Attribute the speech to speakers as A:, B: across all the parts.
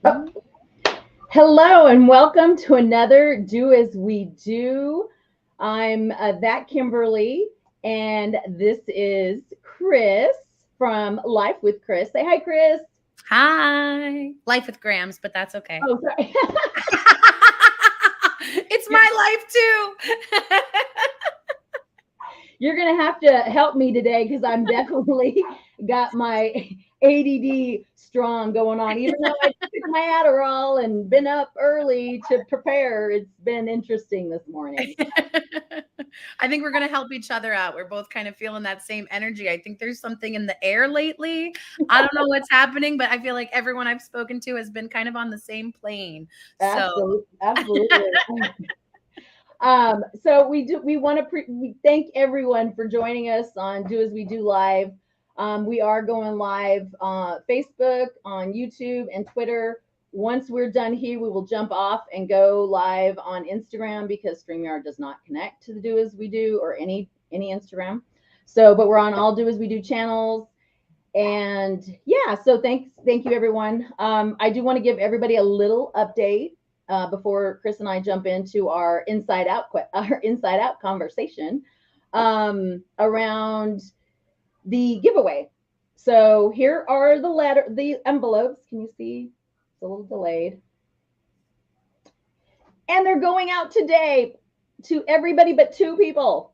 A: Hello and welcome to another Do As We Do. I'm that Kimberly, and this is Kris from Life with Kris. Say hi, Kris.
B: Hi. Life with Grams, but that's okay.
A: Oh, sorry.
B: It's my life too.
A: You're gonna have to help me today because I'm definitely got my ADD strong going on. Even though I took my Adderall and been up early to prepare, it's been interesting this morning.
B: I think we're going to help each other out. We're both kind of feeling that same energy. I think there's something in the air lately. I don't know what's happening, but I feel like everyone I've spoken to has been kind of on the same plane.
A: Absolutely, absolutely. So we want to we thank everyone for joining us on Do As We Do Live. We are going live on Facebook, on YouTube, and Twitter. Once we're done here, we will jump off and go live on Instagram because StreamYard does not connect to the Do As We Do or any Instagram. So, but we're on all Do As We Do channels. And yeah, so thank you everyone. I do want to give everybody a little update before Kris and I jump into our inside out conversation around the giveaway. So here are the envelopes. Can you see? It's a little delayed. And they're going out today to everybody but two people.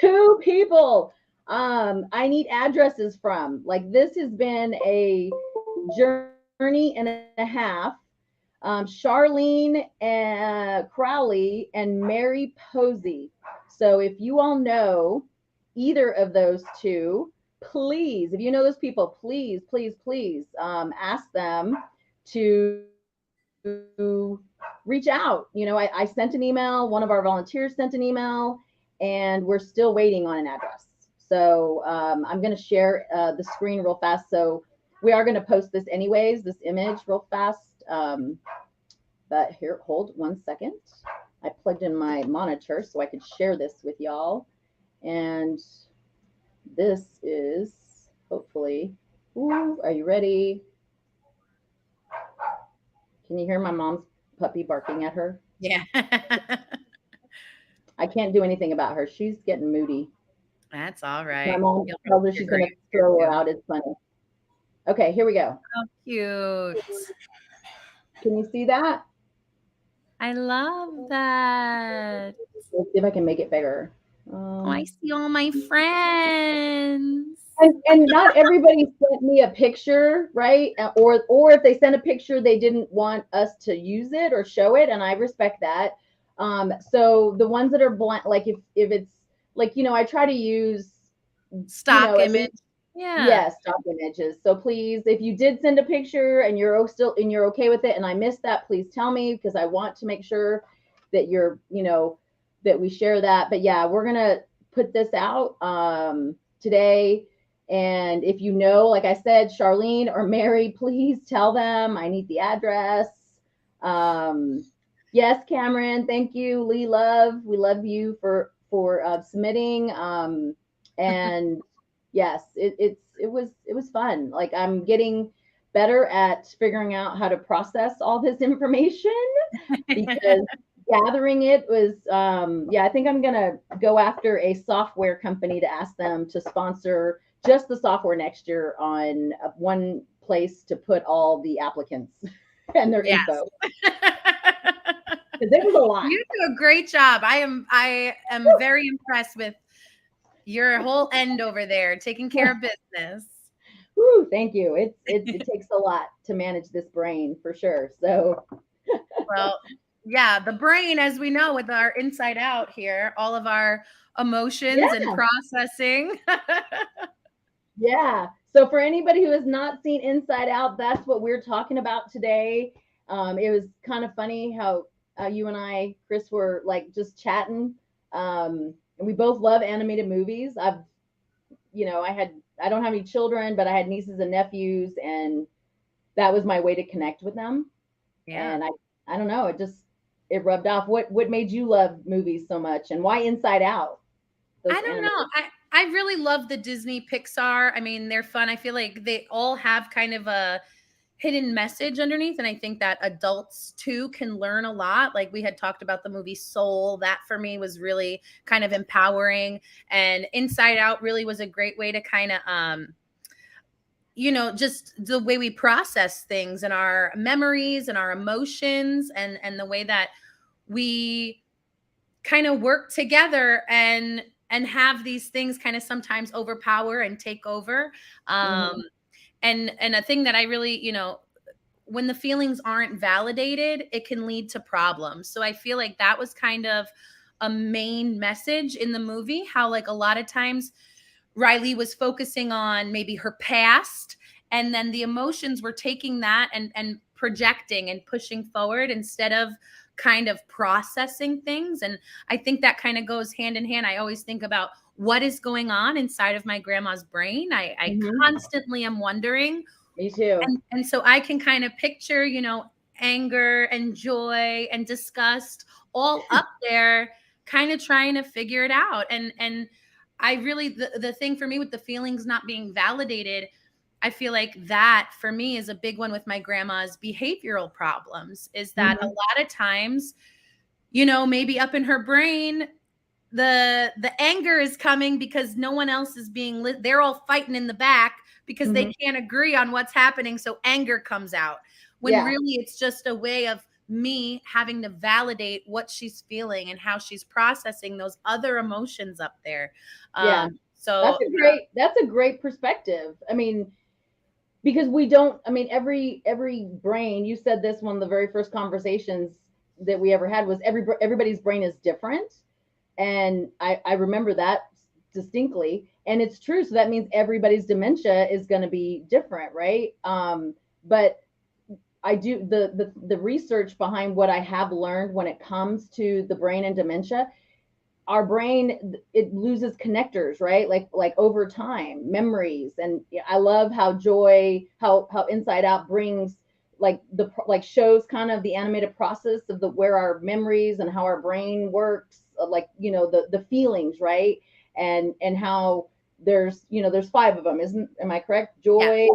A: Two people. I need addresses from. Like, this has been a journey and a half. Charlene Crowley and Mary Posey. So if you all know either of those two, please, if you know those people, please ask them to reach out. You know, I sent an email, one of our volunteers sent an email, and we're still waiting on an address. So I'm going to share the screen real fast. So we are going to post this anyways, this image real fast. But here, hold 1 second. I plugged in my monitor so I could share this with y'all. And this is hopefully, ooh, are you ready? Can you hear my mom's puppy barking at her?
B: Yeah.
A: I can't do anything about her. She's getting moody.
B: That's all right.
A: My mom tells her she's going to throw her out. It's funny. Okay, here we go.
B: How cute.
A: Can you see that?
B: I love that.
A: Let's see if I can make it bigger.
B: I see all my friends.
A: And not everybody sent me a picture, right? Or if they sent a picture, they didn't want us to use it or show it, and I respect that. So the ones that are blank, like if it's like, you know, I try to use
B: stock image.
A: Yeah, stock images. So please, if you did send a picture and you're okay with it, and I missed that, please tell me because I want to make sure that that we share that. But yeah, we're gonna put this out today. And if you know, like I said, Charlene or Mary, please tell them I need the address. Yes, Cameron, thank you. Lee Love, we love you for submitting. And yes, it was fun. Like, I'm getting better at figuring out how to process all this information because gathering it was I think I'm gonna go after a software company to ask them to sponsor just the software next year on one place to put all the applicants and their info. There was a lot.
B: You do a great job. I am very impressed with your whole end over there, taking care of business.
A: Woo, thank you. It takes a lot to manage this brain for sure. So
B: well, yeah, the brain, as we know, with our inside out here, all of our emotions and processing.
A: Yeah. So for anybody who has not seen Inside Out, that's what we're talking about today. It was kind of funny how you and I, Kris, were like just chatting. And we both love animated movies. I don't have any children, but I had nieces and nephews, and that was my way to connect with them. Yeah. And I don't know, it rubbed off. What made you love movies so much, and why Inside Out?
B: I don't know. I really love the Disney Pixar. I mean, they're fun. I feel like they all have kind of a hidden message underneath. And I think that adults too can learn a lot. Like we had talked about the movie Soul. That for me was really kind of empowering. And Inside Out really was a great way to kind of just the way we process things and our memories and our emotions and the way that we kind of work together and have these things kind of sometimes overpower and take over.
A: Mhm.
B: And a thing that I really, when the feelings aren't validated, it can lead to problems. So I feel like that was kind of a main message in the movie, how like a lot of times Riley was focusing on maybe her past, and then the emotions were taking that and projecting and pushing forward instead of kind of processing things. And I think that kind of goes hand in hand. I always think about what is going on inside of my grandma's brain. I
A: Mhm.
B: constantly am wondering.
A: Me too.
B: And so I can kind of picture, anger and joy and disgust all up there, kind of trying to figure it out. And I really, the thing for me with the feelings not being validated, I feel like that for me is a big one with my grandma's behavioral problems, is that a
A: Mhm.
B: lot of times, maybe up in her brain, the anger is coming because no one else is being they're all fighting in the back because they
A: Mhm.
B: can't agree on what's happening, so anger comes out, when
A: Yeah.
B: really it's just a way of me having to validate what she's feeling and how she's processing those other emotions up there.
A: Yeah.
B: So
A: That's a great perspective. I mean, because we don't, I mean, every brain, you said this, one of the very first conversations that we ever had was everybody's brain is different. And I remember that distinctly. And it's true. So that means everybody's dementia is going to be different, right? But I do the research behind what I have learned when it comes to the brain and dementia. Our brain, it loses connectors, right? Like over time, memories. And I love how how Inside Out brings like shows kind of the animated process of the where our memories and how our brain works, like the feelings, right? And how there's five of them, isn't am I correct?
B: yeah,
A: Joy,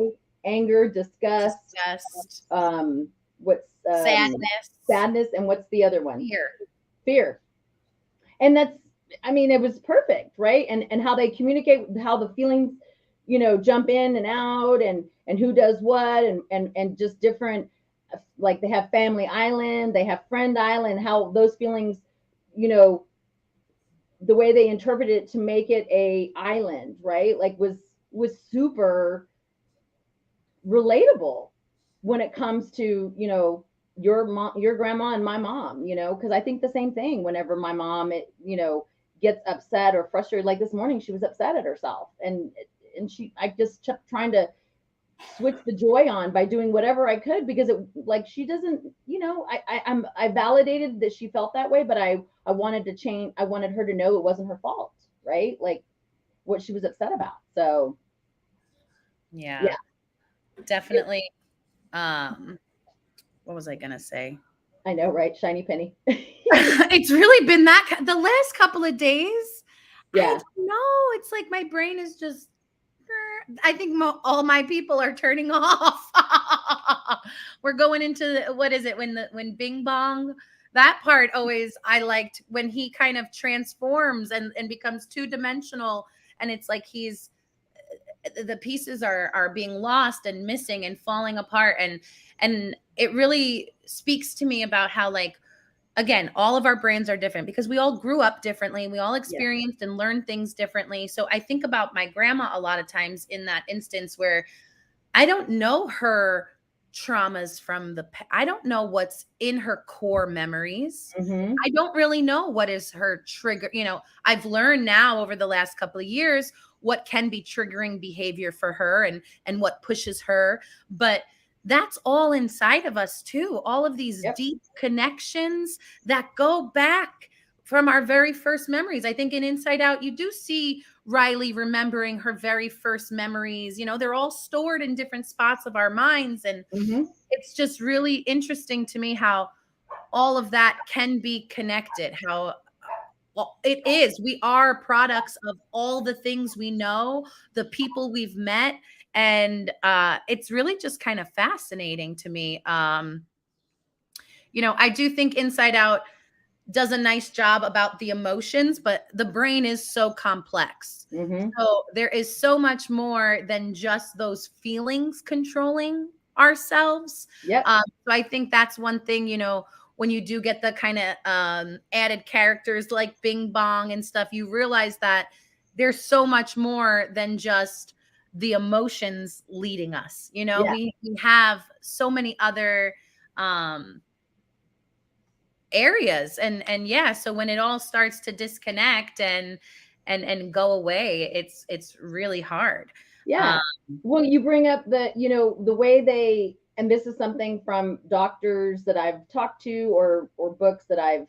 A: anger, disgust,
B: disgust,
A: what's
B: sadness,
A: sadness, and what's the other one?
B: fear.
A: Fear. And that's, I mean, it was perfect, right? And how they communicate, how the feelings jump in and out, and who does what, and just different, like they have family island, they have friend island, how those feelings, you know the way they interpret it to make it a island, right? Like was super relatable when it comes to your mom, your grandma, and my mom, because I think the same thing whenever my mom gets upset or frustrated. Like this morning she was upset at herself, and I just kept trying to switch the joy on by doing whatever I could, because it, like, she doesn't, I validated that she felt that way, but I wanted to change. I wanted her to know it wasn't her fault, right? Like what she was upset about. So
B: Yeah,
A: yeah.
B: definitely. What was I gonna say?
A: I know, right? Shiny penny.
B: It's really been the last couple of days. I
A: Yeah.
B: don't know. It's like my brain is just. I think all my people are turning off. We're going into what is it when Bing Bong. That part always I liked, when he kind of transforms and becomes two-dimensional, and it's like the pieces are being lost and missing and falling apart, and it really speaks to me about how, like, again, all of our brains are different because we all grew up differently. We all
A: Yeah.
B: experienced and learned things differently. So I think about my grandma a lot of times in that instance where I don't know her traumas from I don't know what's in her core memories.
A: Mm-hmm.
B: I don't really know what is her trigger. I've learned now over the last couple of years what can be triggering behavior for her and what pushes her. But that's all inside of us too. All of these
A: Yep.
B: deep connections that go back from our very first memories. I think in Inside Out, you do see Riley remembering her very first memories. They're all stored in different spots of our minds. And
A: Mm-hmm.
B: it's just really interesting to me how all of that can be connected. How well, it is. We are products of all the things we know, the people we've met, And it's really just kind of fascinating to me. You know, I do think Inside Out does a nice job about the emotions, but the brain is so complex.
A: Mm-hmm.
B: So there is so much more than just those feelings controlling ourselves.
A: Yep.
B: So I think that's one thing, you know, when you do get the kind of added characters like Bing Bong and stuff, you realize that there's so much more than just the emotions leading us. You know,
A: Yeah.
B: we have so many other areas, and yeah, so when it all starts to disconnect and go away, it's really hard.
A: Yeah.
B: um
A: Well, you bring up the, the way they, and this is something from doctors that I've talked to, or books that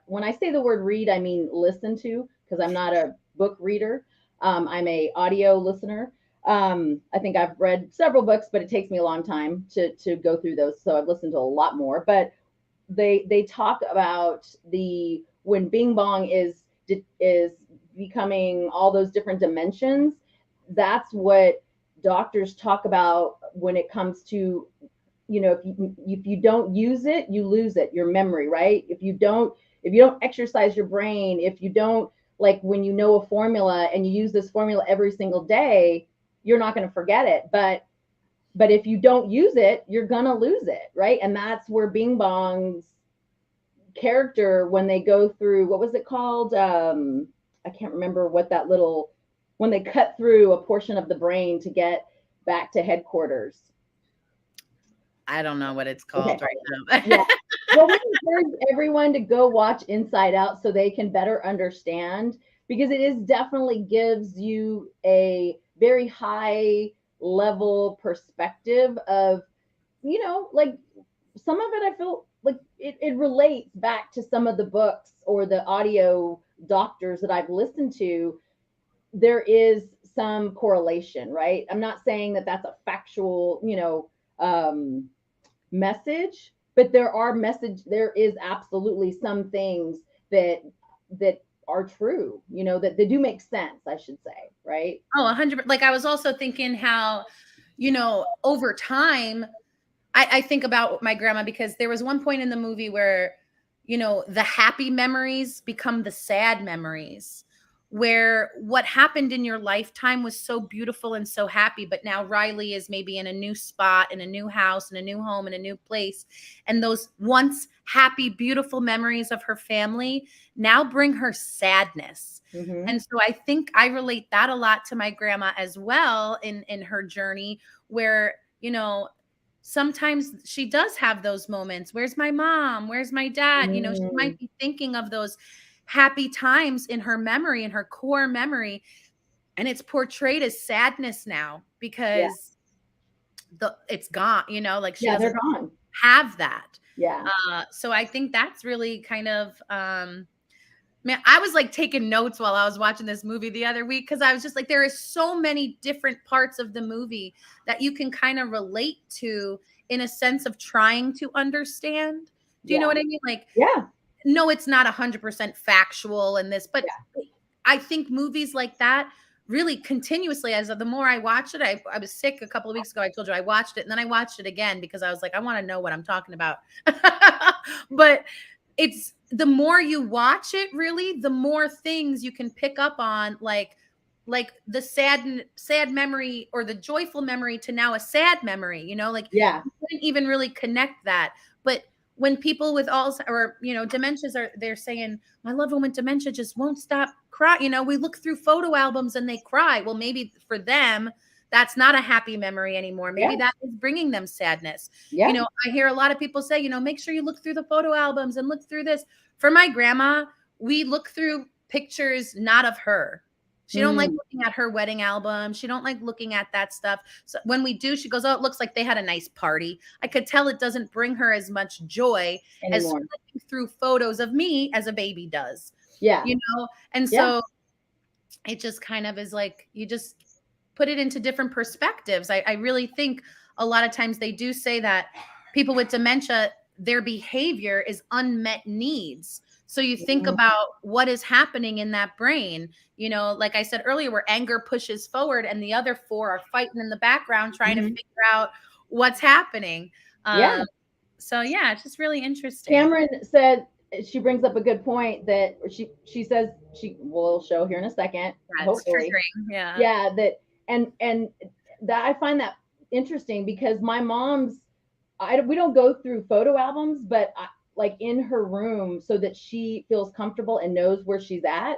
A: when I say the word read, I mean listen to, because I'm not a book reader. I'm a audio listener. I think I've read several books, but it takes me a long time to go through those. So I've listened to a lot more. But they talk about when Bing Bong is becoming all those different dimensions. That's what doctors talk about when it comes to, if you don't use it, you lose it, your memory, right? If you don't exercise your brain, if you don't, like, when you know a formula and you use this formula every single day, you're not going to forget it. But if you don't use it, you're gonna lose it, right? And that's where Bing Bong's character, when they go through, what was it called? I can't remember what that little, when they cut through a portion of the brain to get back to headquarters.
B: I don't know what it's
A: Okay.
B: called right now.
A: Yeah. Well, we encourage everyone to go watch Inside Out so they can better understand, because it is definitely gives you a very high level perspective of, like, some of it I feel like it relates back to some of the books or the audio doctors that I've listened to. There is some correlation, right? I'm not saying that that's a factual, message, but there is absolutely some things that are true, that they do make sense, I should say, right?
B: Oh, 100. Like, I was also thinking how, you know, over time, I think about my grandma, because there was one point in the movie where, you know, the happy memories become the sad memories, where what happened in your lifetime was so beautiful and so happy, but now Riley is maybe in a new spot, in a new house, in a new home, in a new place. And those once happy, beautiful memories of her family now bring her sadness.
A: Mm-hmm.
B: And so I think I relate that a lot to my grandma as well, in her journey, where, you know, sometimes she does have those moments. Where's my mom? Where's my dad? You know, she might be thinking of those happy times in her memory, in her core memory, and it's portrayed as sadness now
A: Yeah.
B: because it's gone, you know, like she
A: Yeah, they're
B: doesn't
A: gone.
B: have that.
A: Yeah.
B: So I think that's really kind of man, I was like taking notes while I was watching this movie the other week, because I was just like, there is so many different parts of the movie that you can kind of relate to, in a sense of trying to understand. Do you know
A: Yeah.
B: what I mean? Like,
A: Yeah.
B: no, it's not 100% factual in this, but I think movies like that really continuously, as the more I watch it, I was sick a couple of weeks ago. I told you I watched it, and then I watched it again because I was like, I want to know what I'm talking about. But it's the more you watch it, really, the more things you can pick up on, like the sad memory, or the joyful memory to now a sad memory, you know, like
A: Yeah.
B: you couldn't even really connect that. But when people with Alzheimer's, or, you know, dementias, they're saying, my loved one with dementia just won't stop crying. You know, we look through photo albums and they cry. Well, maybe for them, that's not a happy memory anymore. Maybe
A: Yeah.
B: that is bringing them sadness.
A: Yeah.
B: You know, I hear a lot of people say, you know, make sure you look through the photo albums and look through this. For my grandma, we look through pictures not of her. She don't like looking at her wedding album. She don't like looking at that stuff. So when we do, she goes, oh, it looks like they had a nice party. I could tell it doesn't bring her as much joy as
A: Anymore.
B: flipping through photos of me as a baby does.
A: Yeah.
B: You know? And
A: Yeah.
B: so it just kind of is like, you just put it into different perspectives. I really think a lot of times they do say that people with dementia, their behavior is unmet needs. So you think about what is happening in that brain, you know, like I said earlier, where anger pushes forward and the other four are fighting in the background trying to figure out what's happening.
A: Yeah.
B: So yeah, it's just really interesting.
A: Cameron said, she brings up a good point that she says she will show here in a second, hopefully. Yeah, that and that I find that interesting because my mom's, we don't go through photo albums, but like in her room so that she feels comfortable and knows where she's at.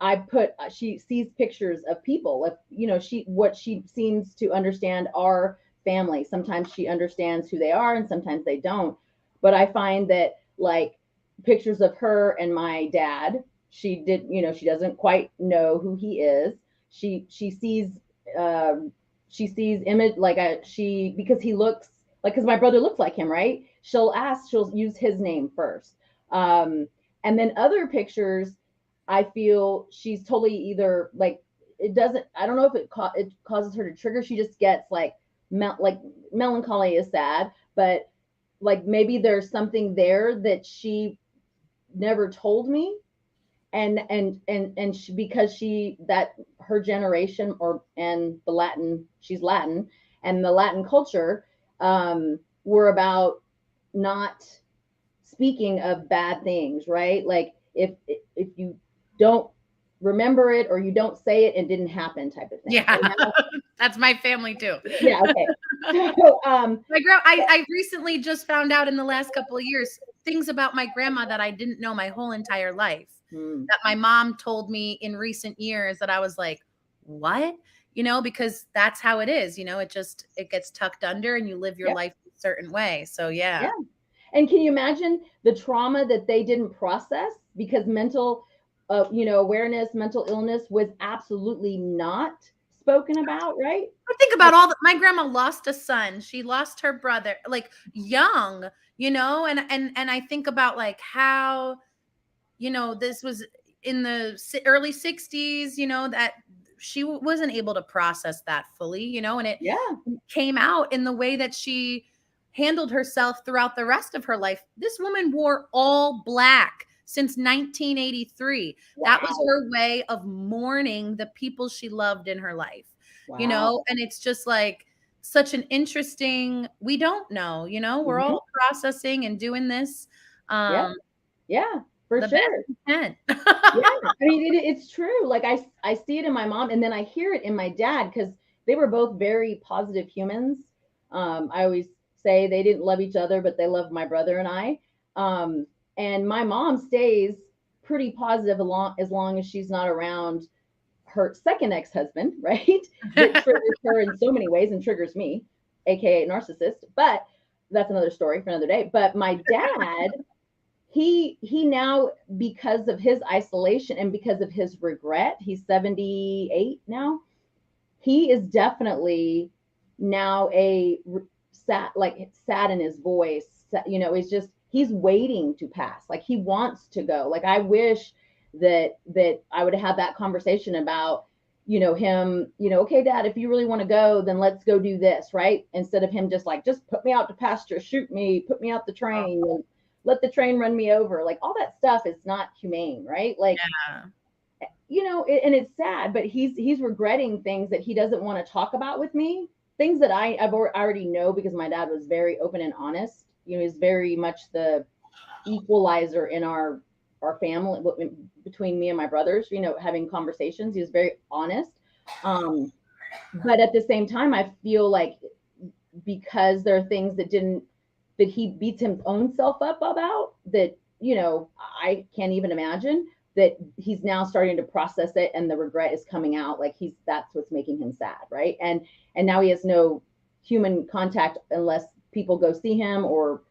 A: I put, she sees pictures of people, like, you know, what she seems to understand are family. Sometimes she understands who they are and sometimes they don't. But I find that like pictures of her and my dad, she did, you know, she doesn't quite know who he is. She sees image like because he looks like, because my brother looks like him, right? She'll use his name first. And then other pictures, I feel she's totally either like, it doesn't, I don't know if it causes her to trigger. She just gets like melancholy is sad, but like maybe there's something there that she never told me. And because that her generation and the Latin, she's Latin, and the Latin culture were about not speaking of bad things, right? Like if you don't remember it or you don't say it, it didn't happen type of thing.
B: Yeah, that's my family too.
A: Yeah, okay. So,
B: I recently just found out in the last couple of years things about my grandma that I didn't know my whole entire life. That my mom told me in recent years that I was like, what? You know, because that's how it is. You know, it gets tucked under and you live your life a certain way. So yeah.
A: And can you imagine the trauma that they didn't process because mental, awareness, mental illness was absolutely not spoken about, right?
B: I think about my grandma lost a son. She lost her brother, like young, you know, and I think about like how, you know, this was in the early 60s, you know, that she wasn't able to process that fully, you know, and it came out in the way that she handled herself throughout the rest of her life. This woman wore all black since 1983. Wow. That was her way of mourning the people she loved in her life. Wow. You know, and it's just like such an interesting, we don't know, you know, we're all processing and doing this.
A: Yeah, for sure. Yeah, I mean, it's true. Like I see it in my mom, and then I hear it in my dad because they were both very positive humans. I always say they didn't love each other, but they loved my brother and I. And my mom stays pretty positive as long as she's not around her second ex-husband, right? That triggers her in so many ways and triggers me, aka narcissist. But that's another story for another day. But my dad, he now, because of his isolation and because of his regret, he's 78 now. He is definitely now sad in his voice. You know, he's waiting to pass. Like he wants to go. Like I wish that I would have that conversation about, you know, him, you know, okay, Dad, if you really want to go, then let's go do this, right? Instead of him just put me out to pasture, shoot me, put me out the train, and let the train run me over. Like all that stuff is not humane, right? Like, you know, and it's sad, but he's regretting things that he doesn't want to talk about with me. Things that I've already know because my dad was very open and honest. You know, he's very much the equalizer in our family, between me and my brothers, you know, having conversations. He was very honest. But at the same time, I feel like because there are things that he beats his own self up about, that, you know, I can't even imagine, that he's now starting to process it and the regret is coming out. Like that's what's making him sad, right? And now he has no human contact unless people go see him or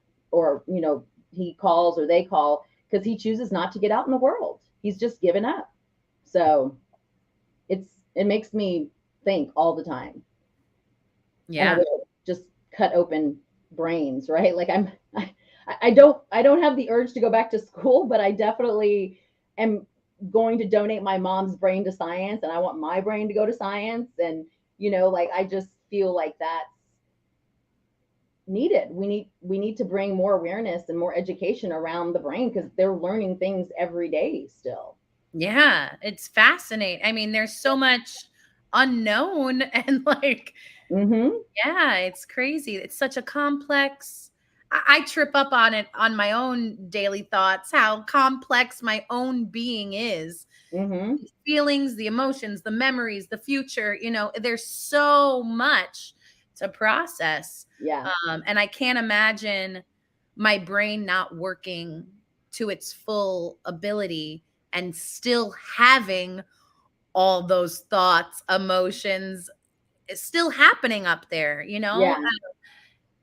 A: you know, he calls or they call, because he chooses not to get out in the world. He's just given up. So it makes me think all the time. Yeah. And just cut open brains, right? Like I don't have the urge to go back to school, but I definitely am going to donate my mom's brain to science, and I want my brain to go to science. And, you know, like I just feel like that's needed. We need to bring more awareness and more education around the brain because they're learning things every day still.
B: Yeah, it's fascinating. I mean, there's so much unknown and like,
A: Mm-hmm.
B: yeah, it's crazy. It's such a complex. I trip up on it on my own daily thoughts, how complex my own being is.
A: Mm-hmm.
B: The feelings, the emotions, the memories, the future, there's so much to process.
A: Yeah.
B: And I can't imagine my brain not working to its full ability and still having all those thoughts, emotions still happening up there,
A: Yeah.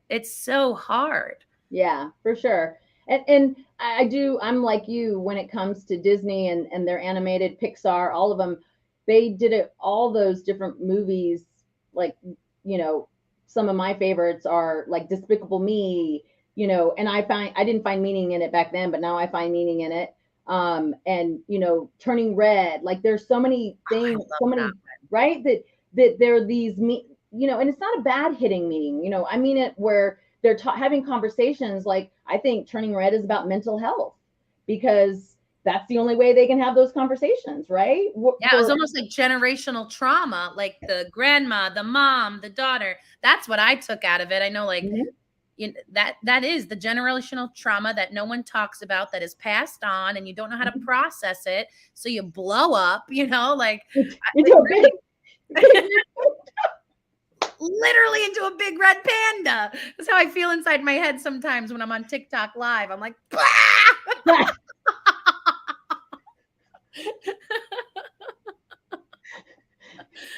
B: It's so hard.
A: Yeah, for sure. And I do, I'm like you when it comes to Disney and their animated Pixar, all of them, they did it, all those different movies, like, you know, some of my favorites are like Despicable Me, and I didn't find meaning in it back then, but now I find meaning in it. And Turning Red, like there's so many
B: Oh, I
A: things,
B: love
A: so
B: that.
A: many, right? That there are these and it's not a bad hitting meaning, I mean it where they're having conversations. Like I think Turning Red is about mental health because that's the only way they can have those conversations, right?
B: Yeah, it was almost like generational trauma, like the grandma, the mom, the daughter. That's what I took out of it. I know, like,
A: Mhm.
B: that is the generational trauma that no one talks about, that is passed on, and you don't know how to process it, so you blow up. Like
A: Into a big,
B: literally into a big red panda. That's how I feel inside my head sometimes when I'm on TikTok live. I'm like, bah!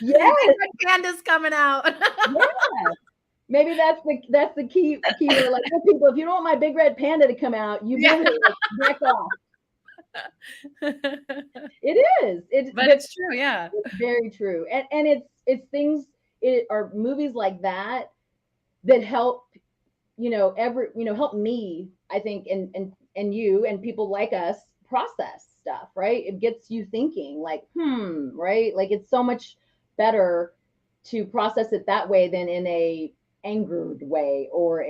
A: yeah,
B: Big red panda's coming out.
A: yeah. Maybe that's the key word. Like, well, people, if you don't want my big red panda to come out, you
B: Yeah.
A: better like back off. It is.
B: But it's true, yeah.
A: It's very true. And it's things. It are movies like that help help me, I think, and you and people like us process stuff, right? It gets you thinking like, right? Like it's so much better to process it that way than in a angered way or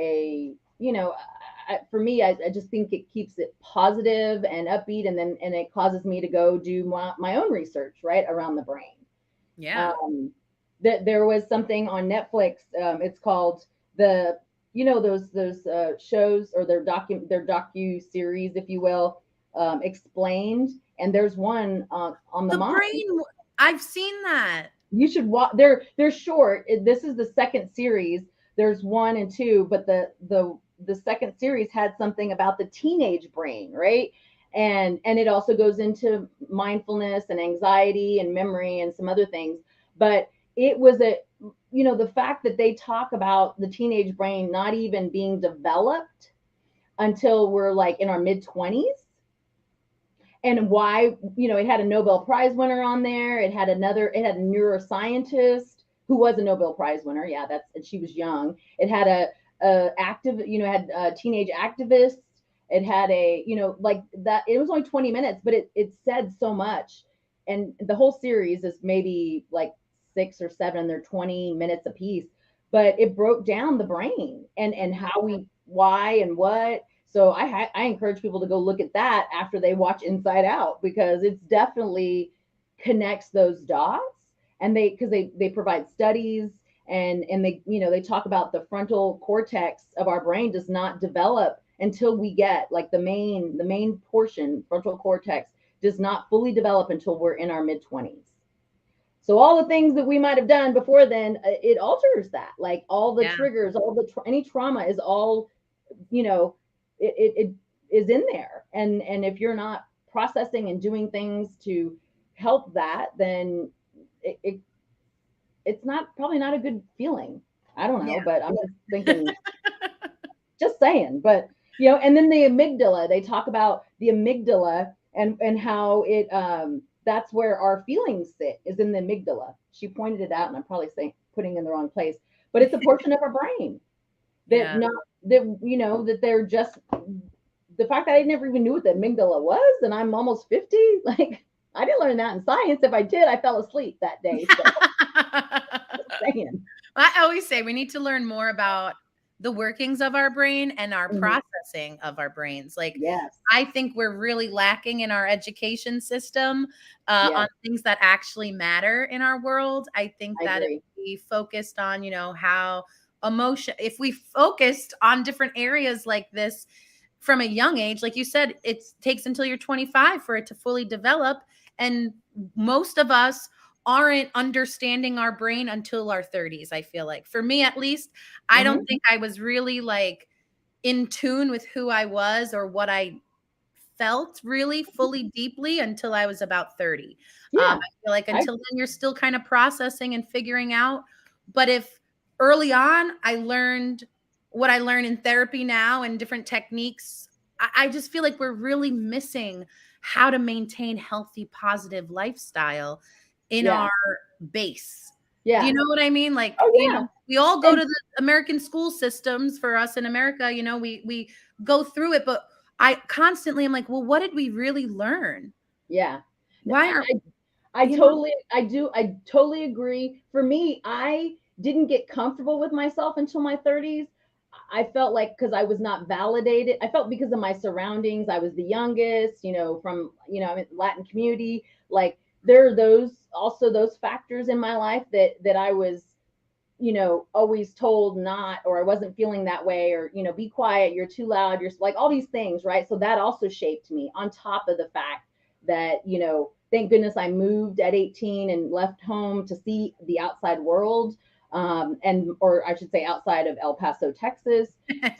A: for me, I just think it keeps it positive and upbeat, and it causes me to go do my own research, right, around the brain.
B: Yeah.
A: There was something on Netflix. It's called the those shows, or their docu series, if you will, explained. And there's one on the
B: The
A: mind.
B: brain, I've seen that.
A: You should watch. They're short. This is the second series. There's one and two, but the second series had something about the teenage brain, right? And it also goes into mindfulness and anxiety and memory and some other things. But it was the fact that they talk about the teenage brain not even being developed until we're like in our mid-20s, and why, it had a Nobel Prize winner on there. It had a neuroscientist who was a Nobel Prize winner. Yeah, and she was young. It had a teenage activist. It had like that. It was only 20 minutes, but it said so much. And the whole series is maybe like 6 or 7. They're 20 minutes a piece, but it broke down the brain and how why and what. So I encourage people to go look at that after they watch Inside Out, because it's definitely connects those dots. And because they provide studies, and they talk about the frontal cortex of our brain does not develop until we get like the main portion. Frontal cortex does not fully develop until we're in our mid-20s. So all the things that we might have done before then, it alters that. Like all the triggers, all any trauma is all, it is in there. And if you're not processing and doing things to help that, then it's probably not a good feeling. I don't know, but I'm just thinking, just saying. But and then the amygdala, they talk about the amygdala and how it that's where our feelings sit, is in the amygdala. She pointed it out, and I'm probably putting in the wrong place, but it's a portion of our brain that that they're just, the fact that I never even knew what the amygdala was, and I'm almost 50. Like, I didn't learn that in science. If I did, I fell asleep that day. So. Just saying.
B: I always say we need to learn more about the workings of our brain and our
A: Mhm.
B: processing of our brains. Like,
A: Yes.
B: I think we're really lacking in our education system
A: Yes.
B: on things that actually matter in our world. I think
A: I
B: that if
A: agree.
B: we focused on, how emotion, if we focused on different areas like this from a young age, like you said, it takes until you're 25 for it to fully develop. And most of us aren't understanding our brain until our 30s. I feel like, for me at least, I don't
A: Mhm.
B: think I was really like in tune with who I was or what I felt really fully deeply until I was about 30. I
A: Yeah.
B: feel like
A: I
B: until then, you're still kind of processing and figuring out. But if early on I learned what I learn in therapy now and different techniques, I just feel like we're really missing how to maintain healthy, positive lifestyle in
A: yeah.
B: our base. Do you
A: Yeah.
B: know what I mean? Like,
A: Oh yeah.
B: we all go
A: And
B: to the American school systems. For us in America, we go through it, but I constantly am like, well, what did we really learn?
A: yeah.
B: Why
A: I,
B: are
A: I
B: you know?
A: totally, I totally agree. For me, I didn't get comfortable with myself until my 30s. I felt like because I was not validated, I felt because of my surroundings, I was the youngest, from, I'm in Latin community. Like there are those factors in my life that I was, always told not, or I wasn't feeling that way, or, be quiet, you're too loud, you're like all these things, right? So that also shaped me on top of the fact that, thank goodness I moved at 18 and left home to see the outside world. Or I should say outside of El Paso, Texas.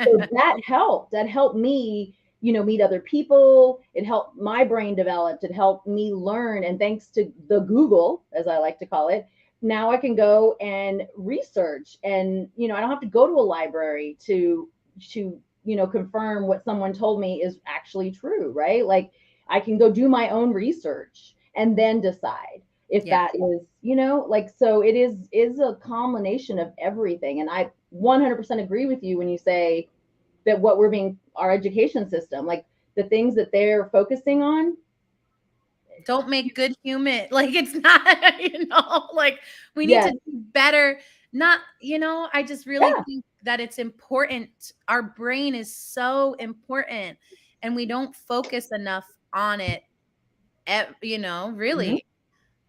A: So that helped me, meet other people. It helped my brain develop. It helped me learn. And thanks to the Google, as I like to call it, now I can go and research, and I don't have to go to a library to confirm what someone told me is actually true, right? Like I can go do my own research and then decide if
B: Yeah.
A: that is, like, so it is a combination of everything. And I 100% agree with you when you say that what we're being, our education system, like the things that they're focusing on.
B: Don't make good human. Like, it's not, like, we need to
A: Yes.
B: do better. Not, I just really
A: Yeah.
B: think that it's important. Our brain is so important, and we don't focus enough on it,
A: Mhm.
B: really.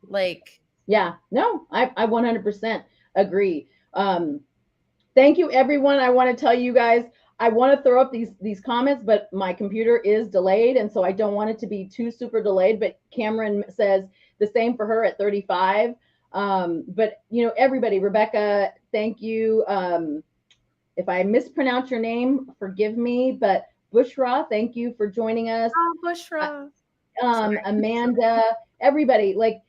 B: Like,
A: Yeah, no, I 100% agree. Thank you, everyone. I want to tell you guys, I want to throw up these comments, but my computer is delayed, and so I don't want it to be too super delayed. But Cameron says the same for her at 35. But everybody, Rebecca, thank you. If I mispronounce your name, forgive me. But Bushra, thank you for joining us.
B: oh, Bushra. Sorry.
A: Amanda, everybody, like,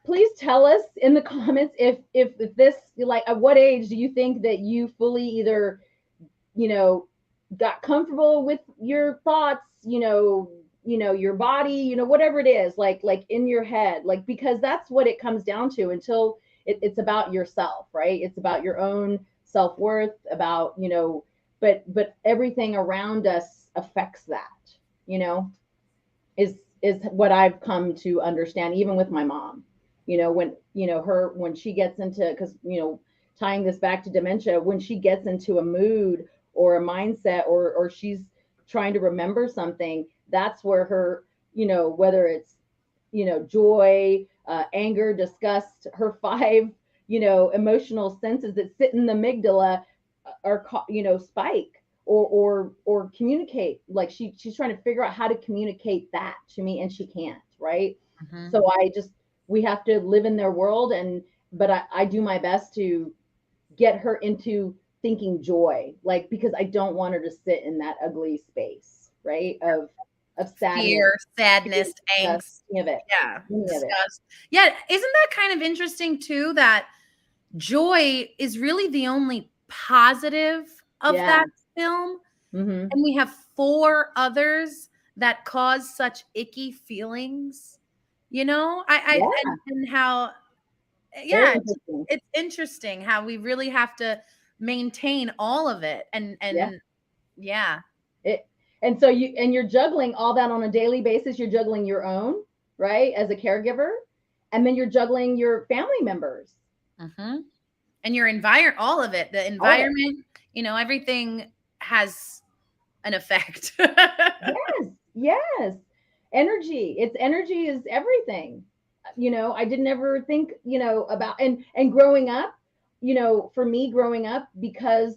A: please tell us in the comments if this, like, at what age do you think that you fully either, you know, got comfortable with your thoughts, your body, whatever it is, like in your head, like, because that's what it comes down to until it's about yourself, right? It's about your own self-worth, about, but everything around us affects that, you know is what I've come to understand, even with my mom. When when she gets into, because tying this back to dementia, when she gets into a mood or a mindset, or she's trying to remember something, that's where her, whether it's joy, anger, disgust, her five emotional senses that sit in the amygdala are spike, or communicate, like she's trying to figure out how to communicate that to me, and she can't, right?
B: Mhm.
A: So we have to live in their world, but I do my best to get her into thinking joy, like, because I don't want her to sit in that ugly space, right, of sadness,
B: Fear, sadness,
A: uh,
B: angst.
A: any of it,
B: Yeah,
A: any of it.
B: disgust. Yeah, isn't that kind of interesting too, that joy is really the only positive of
A: Yeah.
B: that film,
A: Mm-hmm.
B: and we have 4 others that cause such icky feelings, I
A: Yeah.
B: and how,
A: Very
B: yeah,
A: interesting.
B: it's interesting how we really have to maintain all of it, and
A: Yeah.
B: yeah.
A: It and so you're juggling all that on a daily basis. You're juggling your own, right, as a caregiver, and then you're juggling your family members.
B: Mhm. And your environment, all of it, the
A: All of it.
B: environment, everything has an effect.
A: Yes, yes. Energy is everything. I didn't ever think, about, and growing up, for me growing up, because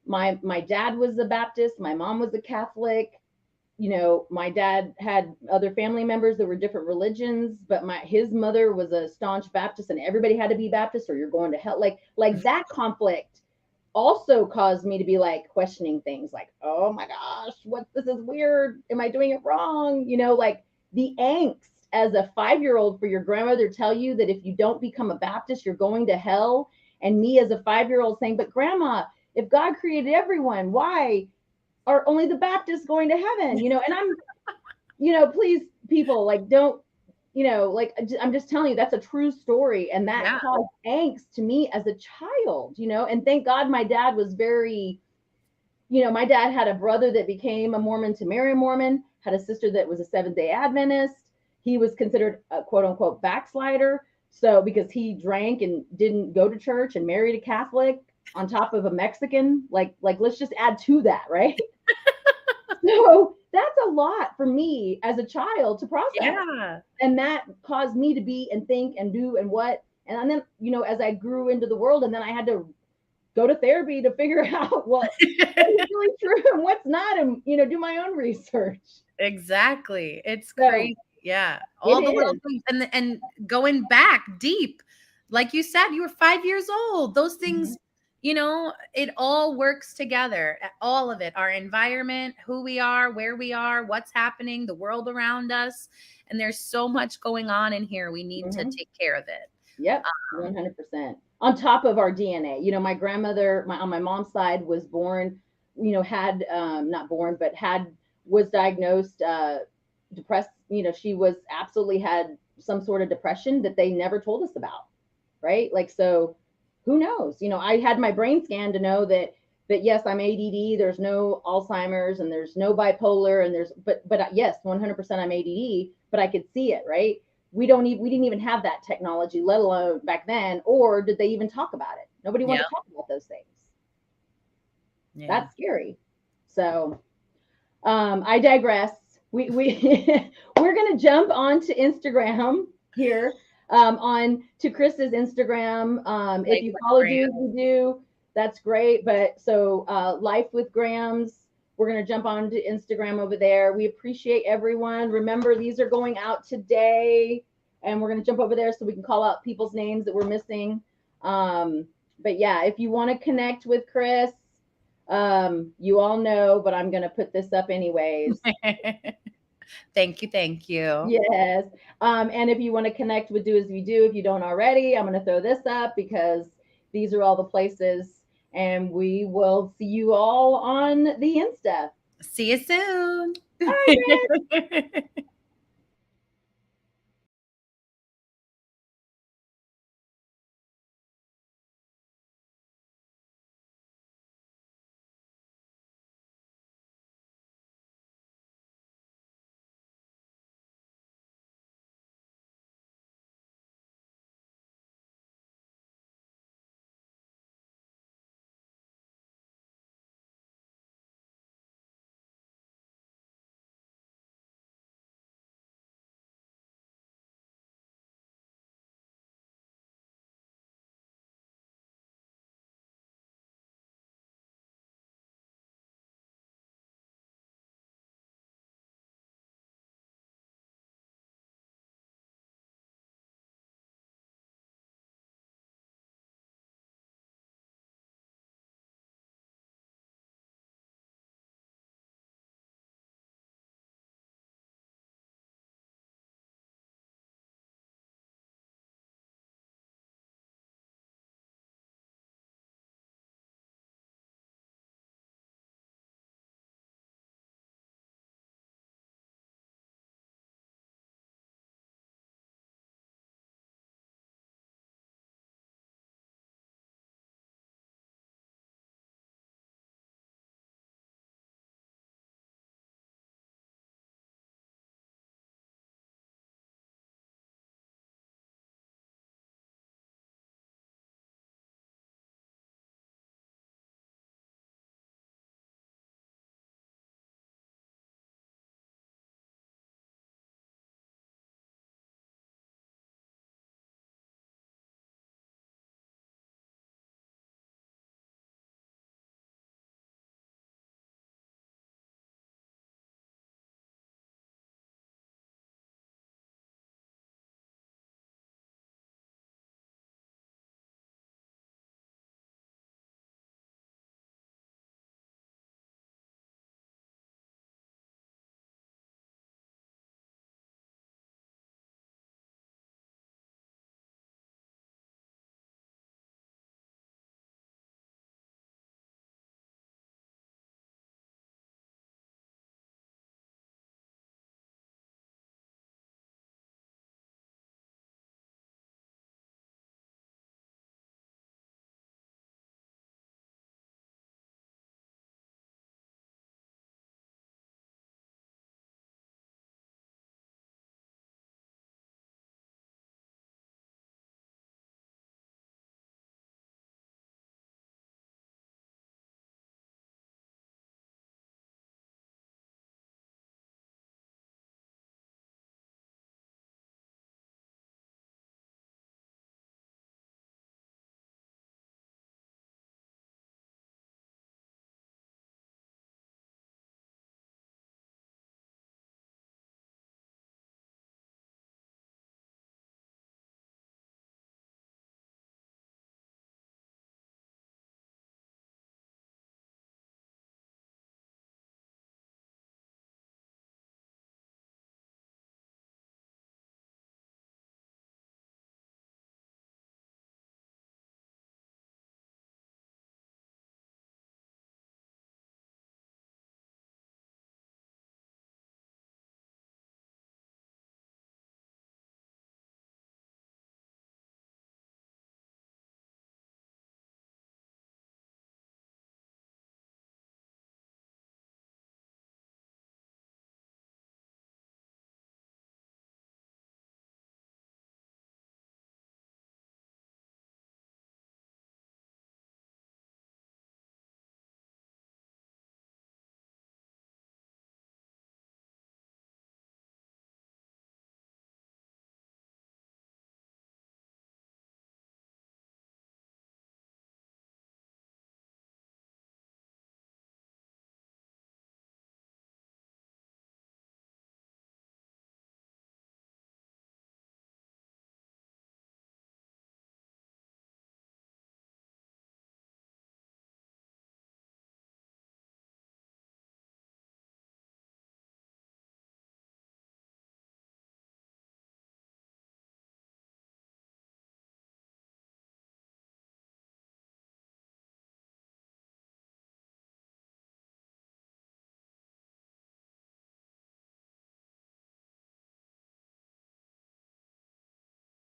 A: my dad was a Baptist, my mom was a Catholic. My dad had other family members that were different religions, but his mother was a staunch Baptist, and everybody had to be Baptist or you're going to hell. Like that conflict also caused me to be like questioning things like, oh my gosh, this is weird. Am I doing it wrong? Like the angst as a 5-year-old for your grandmother tell you that if you don't become a Baptist, you're going to hell. And me as a 5-year-old saying, but grandma, if God created everyone, why are only the Baptists going to heaven? And I'm, please, people, like, don't, like, I'm just telling you, that's a true story. And that caused angst to me as a child, and thank God my dad was very, my dad had a brother that became a Mormon to marry a Mormon, had a sister that was a Seventh-day Adventist. He was considered a quote unquote backslider. So because he drank and didn't go to church and married a Catholic on top of a Mexican, like let's just add to that, right? So that's a lot for me as a child to process.
B: Yeah.
A: And that caused me to be and think and do and what. And then, as I grew into the world, and then I had to go to therapy to figure out what's really true and what's not, and, do my own research.
B: Exactly. It's crazy. Yeah.
A: All
B: the little things. And going back deep, like you said, you were 5 years old. Those things, it all works together. All of it, our environment, who we are, where we are, what's happening, the world around us. And there's so much going on in here. We need to take care of it.
A: Yep. 100%. On top of our DNA, my grandmother, on my mom's side was born, had, not born, but was diagnosed, depressed. She was absolutely had some sort of depression that they never told us about. Right. Like, so who knows? I had my brain scan to know that yes, I'm ADD. There's no Alzheimer's and there's no bipolar and but yes, 100% I'm ADD, but I could see it. Right. We didn't even have that technology, let alone back then, or did they even talk about it? Nobody wanted to talk about those things. Yeah. That's scary. So, I digress. We're going to jump onto Instagram here, to Kris's Instagram. If you follow DoAsWeDo, that's great. But so, Life with Grams, we're going to jump onto Instagram over there. We appreciate everyone. Remember, these are going out today, and we're going to jump over there so we can call out people's names that we're missing. But yeah, if you want to connect with Kris, you all know, but I'm going to put this up anyways.
B: Thank you.
A: Yes. And if you want to connect with DoAsWeDo, if you don't already, I'm going to throw this up because these are all the places, and we will see you all on the Insta.
B: See you soon.
A: Bye,